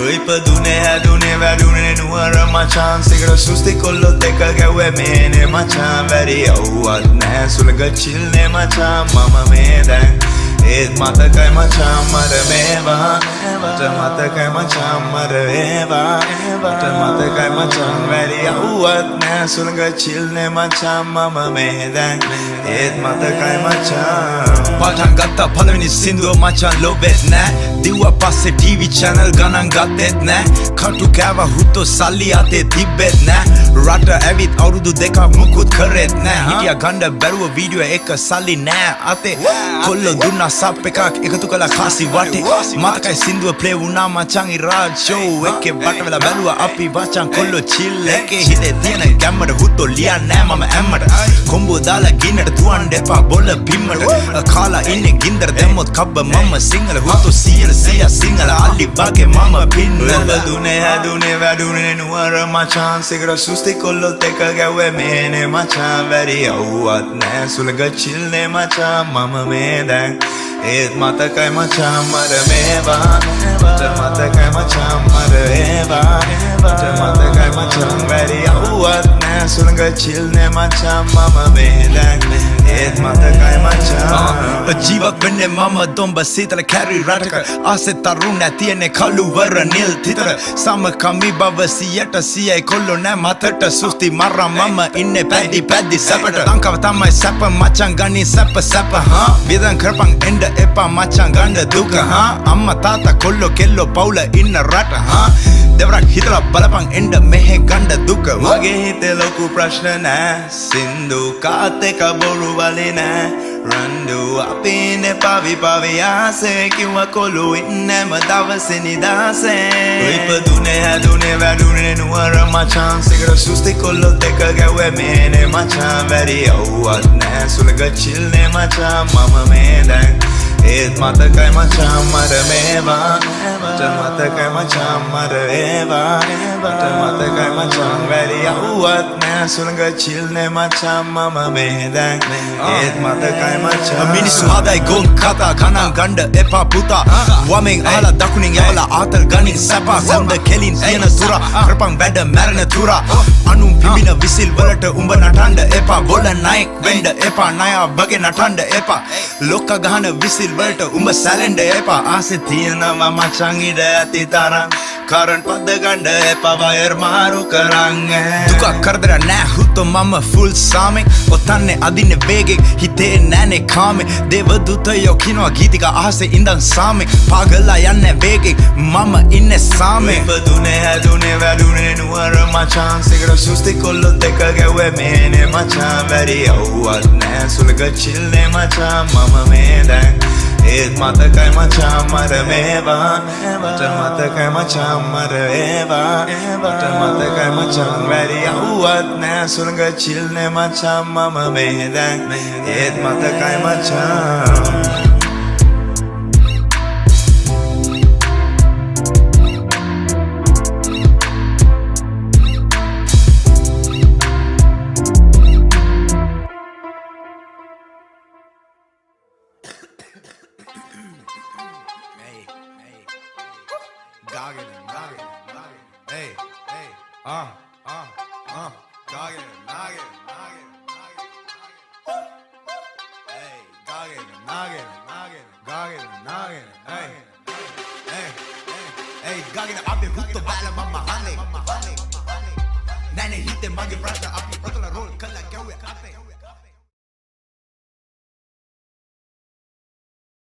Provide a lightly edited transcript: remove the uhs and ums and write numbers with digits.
ඉපදුනේ හැදුනේ වැඩුනේ නුවර මචාන් සිගර සුස්ති කොල්ලොත් එක ගැව්වේ මේනේ මචාන් වැඩි යව්වත් නෑ සුළඟ චිල්නේ මචාන් මම මේ දැන් ඒත් මතකයි මචාන් මර මේවා මට මතකයි මචාන් මර ඒවා මට මතකයි මචාන් වැඩි යව්වත් නෑ සුළඟ චිල්නේ මචාන් මම මේ දැන් ඒත් මතකයි මචාන් පටන් ගත්තා පළවෙනි සින්දුව මචාන් ලොබෙත් නෑ දිව්වා පස්සේ TV channel ගණන් ගත්තෙත් නෑ කටු කෑවා හුත්තෝ සල්ලි අතේ තිබ්බෙත් නෑ රට ඇවිත් අවුරුදු දෙකක් මුකුත් කරෙත් නෑ හිටියා ගණ්ඩ බැරුව වීඩියෝ එක සල්ලි නෑ අතේ කොල්ලෝ දුන්නා සබ් එකක් එකතු කළා කාසි වටේ මතකයි සින්දුව ප්ලේ වුණා මචං ඉරාජ් ෂෝ එකේ වට වෙලා බැලුවා අපි වචන් කොල්ලෝ චිල් එකේ හිතේ තියෙන ගැම්මට හුත්තෝ ලියන්නේ නෑ මම ඇම්මට කොම්බෝ දාලා ගින්නට තුවන් දෙපා බොල පිම්මට කාලා ඉන්නේ ගින්දර දැම්මොත් කබ්බ මම සිංහල හුත්තෝ සිය සිංහල අලි වගේ මම පින්නල දුනේ හැදුනේ වැඩුනේ නුවර මචාන් සිගර සුස්ති කොල්ලොත් එක ගැව්වේ මේනේ මචාන් වැඩි යව්වත් නෑ සුළඟ චිල්නේ මචාන් මම මේ දැන් ඒත් මතකයි මචාන් මර මේවා මට මතකයි මචාන් මර ඒවා මට මතකයි මචාන් වැඩි යව්වත් නෑ සුළඟ චිල්නේ මචාන් මම මේ දැන් ඒත් මතකයි මචාන් ජීවත් වෙන්නේ මම දොම්බ සීතල කැරි රටක ආසෙ තරුණ තියෙන්නේ කළුවර නිල් තිතර සමකමි බව 100% කොල්ලෝ නෑ මතට සුස්ති මරා මම ඉන්නේ පැද්දි සැපට ලංකාව තමයි සැප මචං ගනි සැප විදන් කරපන් එන්න එපා මචං ගන්න දුක අම්මා තාත්තා කොල්ලෝ කෙල්ලෝ පවුල ඉන්න රට දෙවරක් හිතලා බලපන් එන්න මෙහෙ ගන්න දුක වගේ හිතේ ලොකු ප්‍රශ්න නෑ සින්දු කාත් එක බොරු වලේ නෑ රන්දු අපිනේ පාවි ආසේ කිව්වා කොළු ඉන්නම දවසේ නිදාසේ ඉපදුනේ හැදුනේ වැඩුනේ නුවර මචාන් සිගර සුස්ති කොල්ලොත් එක ගැව්වේ මේනේ මචාන් වැඩි යව්වත් නෑ සුළඟ චිල්නේ මචාන් මම මේ දැන් ඒත් මතකයි මචාන් මර මේවා මට මතකයි මචාන් මර ඒවා මට මතකයි මචාන් වැඩි යව්වත් නෑ සුළඟ චිල්නේ මචාන් මම මේ දැන් ඒත් මතකයි මචාන් මිනිස්සු හදයි ගොන් කතා ගණන් ගණ්ඩ එපා පුතා වමෙන් අහලා දකුණෙන් යවලා ආතල් ගනින් සැපා සම්ද කෙලින් තියෙන තුරා කරපන් වැඩ මැරෙන තුරා අනුන් පිඹින විසිල් වලට උඹ නටන්න එපා බොල නයික් වෙන්න එපා නයා වගේ නටන්න එපා ලොක්ක ගහන විසිල් වලට උඹ සැලෙන්න එපා ආසෙ තියෙනවා මචං ඉඩ ඇති තරම් කරන්ට් පද ගන්න එපා වයර් මාරු කරන් දුක කරදර නෑ හුත්තෝ මම ෆුල් සාමෙන් ඔතන්නේ අදින්නේ වේගෙන් හිතේ නෑනේ කාමේ දේවදූතයෝ කිනවා ගීතික අහසේ ඉඳන් සාමෙන් පාගලා යන්නේ වේගෙන් මම ඉන්නේ සාමෙන් ඉපදුනේ හැදුනේ වැඩුනේ නුවර මචාන් සිගර සුස්ති කොල්ලොත් එක ගැව්වේ මේනේ මචාන් වැඩි යව්වත් නෑ සුළඟ චිල්නේ මචාන් මම මේ දැන් ඒත් මතකයි මචාන් මර මේවා මට මතකයි මචාන් මර ඒවා මට මතකයි මචාන් වැඩි යව්වත් නෑ සුළඟ චිල්නේ මචාන් මම මේ දැන් ඒත් මතකයි මචාන් Hey, I've been hooked to battle, mama, honey. Nane hit the muggy brother up.